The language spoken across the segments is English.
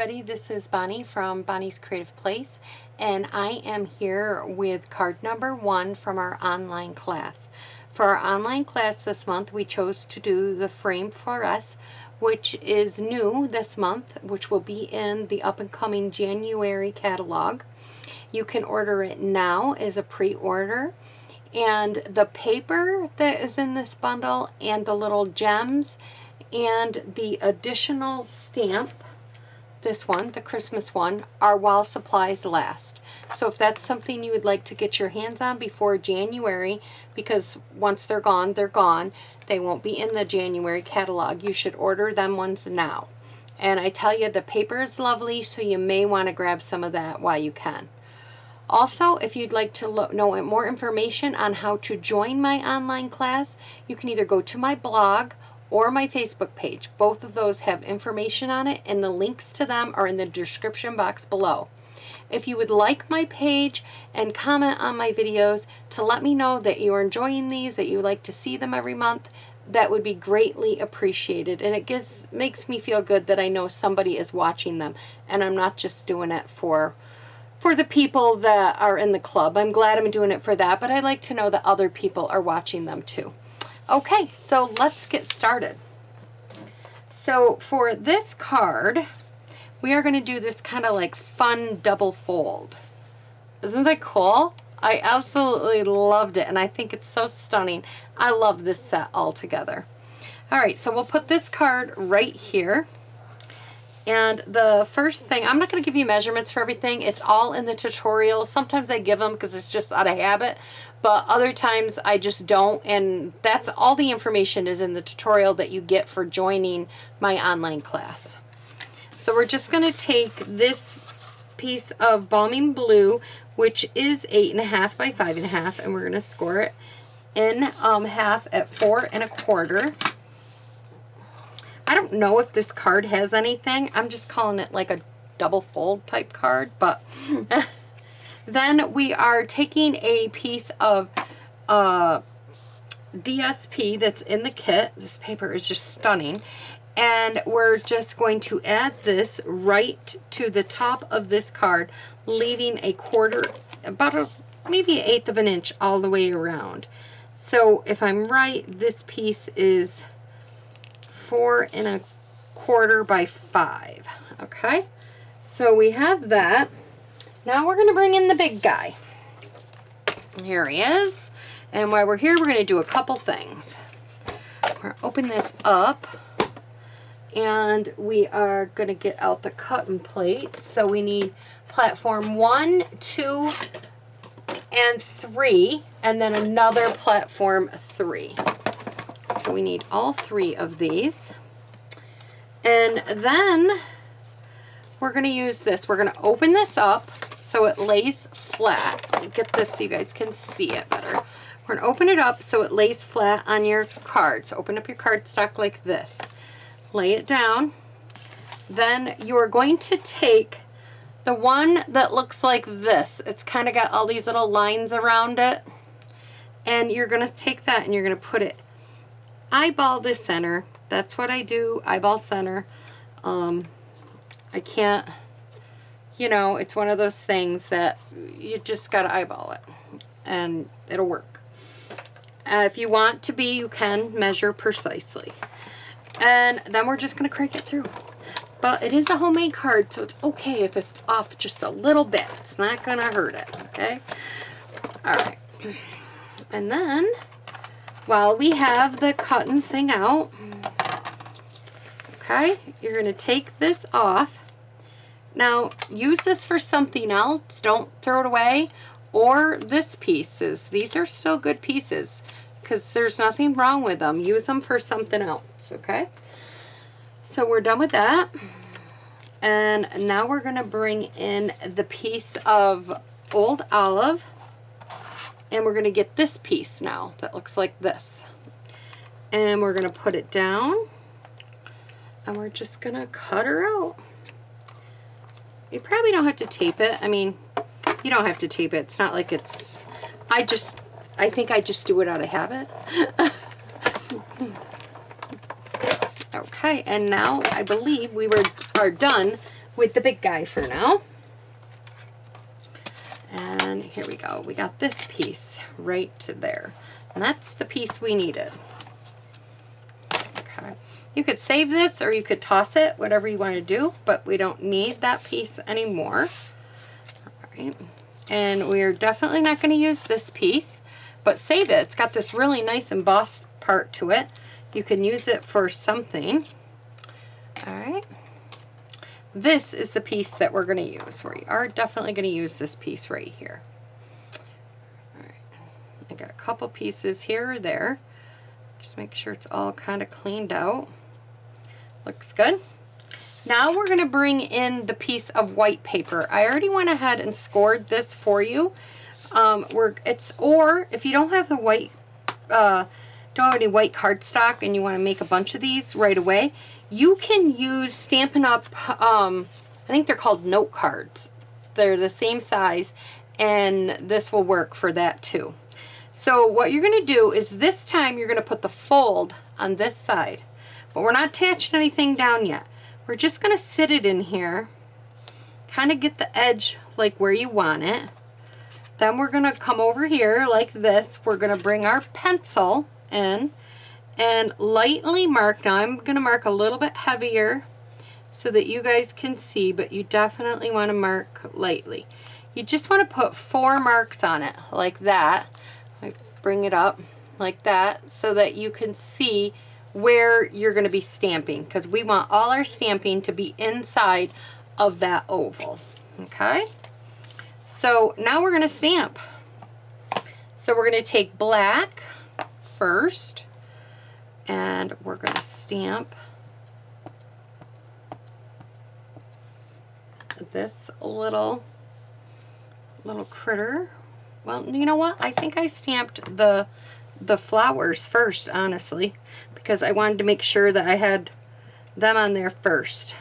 everybody, this is Bonnie from Bonnie's Creative Place, and I am here with card number 1 from our online class. For our online class this month, we chose to do the frame Florests, which is new this month, which will be in the up-and-coming January catalog. You can order it now as a pre-order, and the paper that is in this bundle and the little gems and the additional stamp, this one, the Christmas one, are while supplies last. So if that's something you would like to get your hands on before January, because once they're gone, they're gone. They won't be in the January catalog. You should order them ones now. And I tell you, the paper is lovely, so you may want to grab some of that while you can. Also, if you'd like to know more information on how to join my online class, you can either go to my blog or my Facebook page. Both of those have information on it, and the links to them are in the description box below. If you would like my page and comment on my videos to let me know that you are enjoying these, that you like to see them every month, that would be greatly appreciated. And it makes me feel good that I know somebody is watching them, and I'm not just doing it for the people that are in the club. I'm glad I'm doing it for that, but I like to know that other people are watching them too. Okay, so let's get started. So for this card, we are going to do this kind of like fun double fold. Isn't that cool? I absolutely loved it, and I think it's so stunning. I love this set altogether. All right, so we'll put this card right here. And the first thing, I'm not going to give you measurements for everything. It's all in the tutorial. Sometimes I give them because it's just out of habit, but other times I just don't. And that's all the information is in the tutorial that you get for joining my online class. So we're just going to take this piece of Balming Blue, which is 8.5 by 5.5, and we're going to score it in half at 4 1/4. I don't know if this card has anything. I'm just calling it like a double fold type card, but then we are taking a piece of DSP that's in the kit. This paper is just stunning. And we're just going to add this right to the top of this card, leaving a quarter, about maybe 1/8 of an inch all the way around. So if I'm right, this piece is 4 1/4 by 5. Okay, so we have that. Now we're going to bring in the big guy. Here he is. And while we're here, we're going to do a couple things. We're going to open this up, and we are going to get out the cutting plate. So we need platform 1, 2, and 3, and then another platform 3. So we need all 3 of these. And then we're going to use this. We're going to open this up so it lays flat. Let me get this so you guys can see it better. We're going to open it up so it lays flat on your card. So open up your cardstock like this. Lay it down. Then you're going to take the one that looks like this. It's kind of got all these little lines around it. And you're going to take that and you're going to put it eyeball the center. That's what I do, eyeball center. I can't, you know, it's one of those things that you just got to eyeball it and it'll work. If you want to be, you can measure precisely. And then we're just going to crank it through. But it is a homemade card, so it's okay if it's off just a little bit. It's not going to hurt it, okay? All right. And then, while we have the cutting thing out, okay, you're going to take this off. Now, use this for something else. Don't throw it away. Or this pieces. These are still good pieces because there's nothing wrong with them. Use them for something else, okay? So we're done with that. And now we're going to bring in the piece of Old Olive. And we're going to get this piece now that looks like this. And we're going to put it down. And we're just going to cut her out. You probably don't have to tape it. I mean, you don't have to tape it. It's not like it's... I think I just do it out of habit. Okay, and now I believe we are done with the big guy for now. And here we go. We got this piece right there. And that's the piece we needed. Okay. You could save this or you could toss it, whatever you want to do, but we don't need that piece anymore. All right. And we're definitely not going to use this piece, but save it. It's got this really nice embossed part to it. You can use it for something. All right. This is the piece that we're going to use. We are definitely going to use this piece right here. All right. I got a couple pieces here or there. Just make sure it's all kind of cleaned out. Looks good. Now we're going to bring in the piece of white paper. I already went ahead and scored this for you. Or if you don't have the white, don't have any white cardstock and you want to make a bunch of these right away, you can use Stampin' Up, I think they're called note cards. They're the same size, and this will work for that too. So what you're going to do is this time you're going to put the fold on this side, but we're not attaching anything down yet. We're just going to sit it in here, kind of get the edge like where you want it. Then we're going to come over here like this. We're going to bring our pencil in and lightly mark. Now I'm going to mark a little bit heavier so that you guys can see, but you definitely want to mark lightly. You just want to put 4 marks on it like that. Bring it up like that so that you can see where you're going to be stamping, because we want all our stamping to be inside of that oval. Okay, so now we're going to stamp. So we're going to take black first and we're going to stamp this little critter. Well, you know what? I think I stamped the flowers first, honestly, because I wanted to make sure that I had them on there first.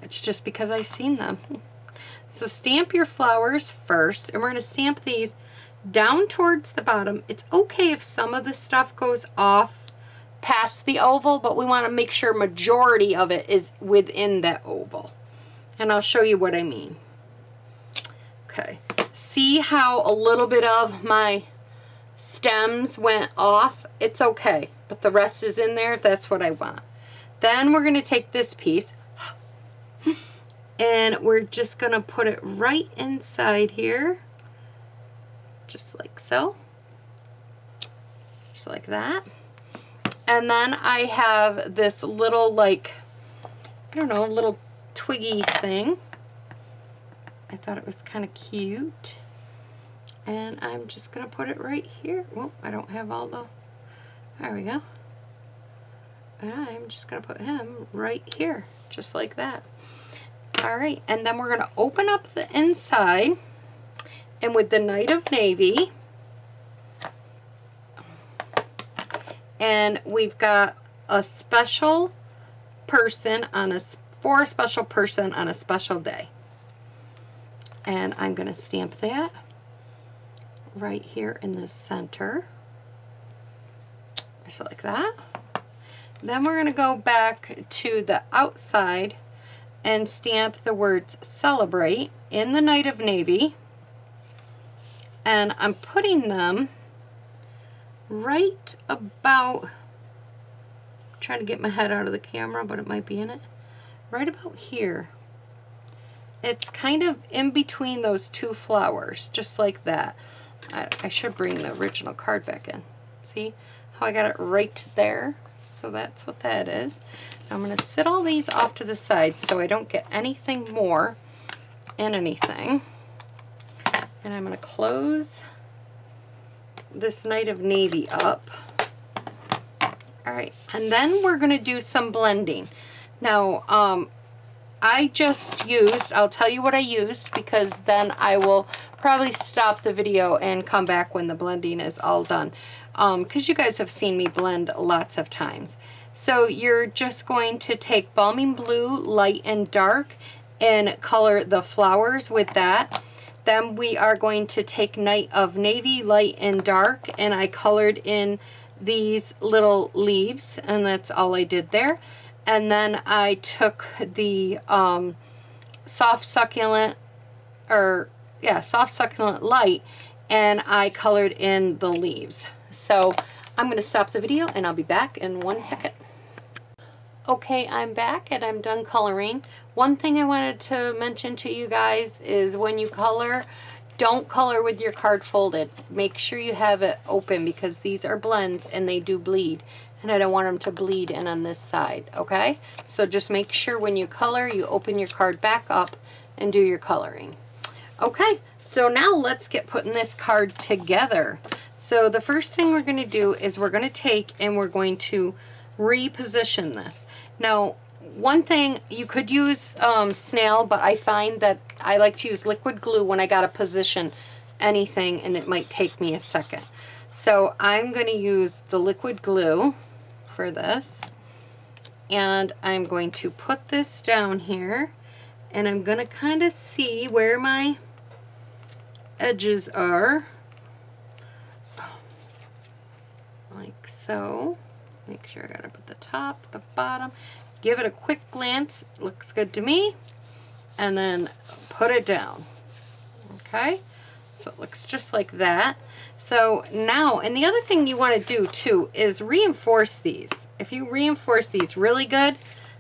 It's just because I seen them. So stamp your flowers first, and we're going to stamp these down towards the bottom. It's okay if some of the stuff goes off past the oval, but we want to make sure majority of it is within that oval. And I'll show you what I mean. Okay. See how a little bit of my stems went off? It's okay, but the rest is in there. That's what I want. Then we're going to take this piece and we're just going to put it right inside here, just like so, just like that. And then I have this little, like, I don't know, little twiggy thing. I thought it was kind of cute. And I'm just going to put it right here. Well, I don't have all the... There we go. And I'm just going to put him right here, just like that. Alright, and then we're going to open up the inside. And with the Night of Navy, and we've got a special person on a... for a special person on a special day. And I'm going to stamp that right here in the center, just like that. Then we're going to go back to the outside and stamp the words celebrate in the Night of Navy. And I'm putting them right about, I'm trying to get my head out of the camera, but it might be in it, right about here. It's kind of in between those two flowers, just like that. I should bring the original card back in. See how I got it right there? So that's what that is. Now I'm going to sit all these off to the side so I don't get anything more in anything. And I'm going to close this Night of Navy up. Alright, and then we're going to do some blending. Now, I just used, I'll tell you what I used, because then I will probably stop the video and come back when the blending is all done. Because you guys have seen me blend lots of times. So you're just going to take Balmy Blue, light and dark, and color the flowers with that. Then we are going to take Night of Navy, light and dark, and I colored in these little leaves, and that's all I did there. And then I took the soft succulent light, and I colored in the leaves. So I'm going to stop the video and I'll be back in 1 second. Okay, I'm back and I'm done coloring. One thing I wanted to mention to you guys is when you color, don't color with your card folded. Make sure you have it open because these are blends and they do bleed. And I don't want them to bleed in on this side, okay? So just make sure when you color, you open your card back up and do your coloring. Okay, so now let's get putting this card together. So the first thing we're going to do is we're going to take and we're going to reposition this. Now, one thing, you could use snail, but I find that I like to use liquid glue when I got to position anything, and it might take me a second. So I'm going to use the liquid glue for this, and I'm going to put this down here, and I'm going to kind of see where my edges are, like so. Make sure I got to put the top, the bottom, give it a quick glance, looks good to me, and then put it down. Okay, so it looks just like that. So now, and the other thing you want to do too is reinforce these. If you reinforce these really good,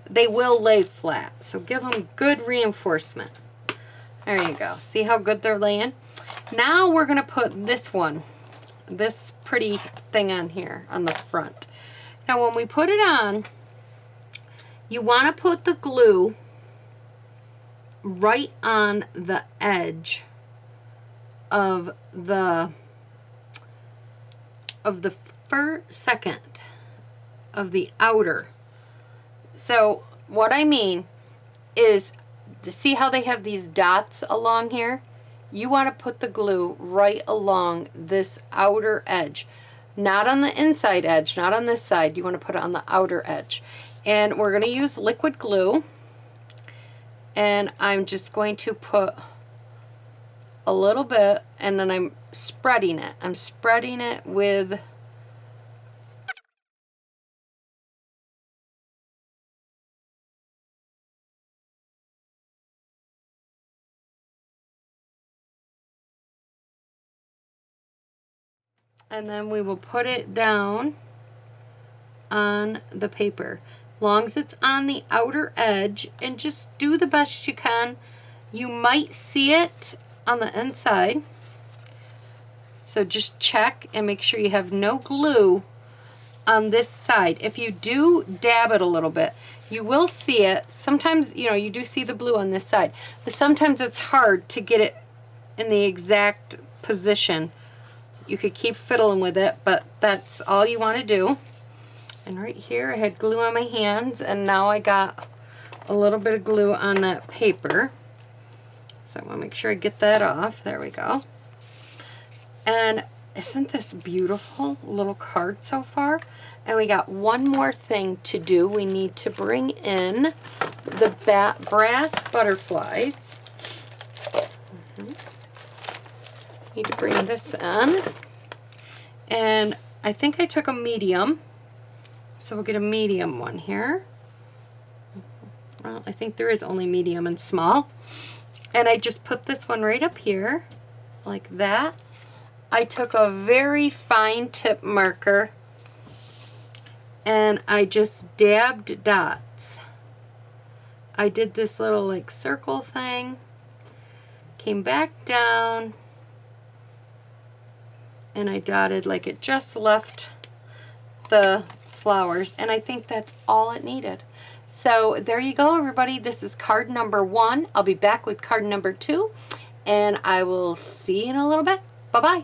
they will lay flat. So give them good reinforcement. There you go. See how good they're laying? Now we're going to put this one, this pretty thing on here on the front. Now when we put it on, you want to put the glue right on the edge of the second of the outer. So what I mean is, to see how they have these dots along here? You want to put the glue right along this outer edge. Not on the inside edge, not on this side. You want to put it on the outer edge. And we're going to use liquid glue. And I'm just going to put a little bit, and then I'm spreading it. I'm spreading it with and then we will put it down on the paper. As long as it's on the outer edge, and just do the best you can. You might see it on the inside. So just check and make sure you have no glue on this side. If you do dab it a little bit, you will see it. Sometimes, you know, you do see the blue on this side, but sometimes it's hard to get it in the exact position. You could keep fiddling with it, but that's all you want to do. And right here I had glue on my hands, and now I got a little bit of glue on that paper. So I want to make sure I get that off. There we go. And isn't this beautiful little card so far? And we got one more thing to do. We need to bring in the brass butterflies. Need to bring this in. And I think I took a medium. So we'll get a medium one here. Well, I think there is only medium and small. And I just put this one right up here, like that. I took a very fine tip marker and I just dabbed dots. I did this little like circle thing, came back down, and I dotted like it just left the flowers, and I think that's all it needed. So there you go, everybody. This is card number 1. I'll be back with card number 2, and I will see you in a little bit. Bye-bye.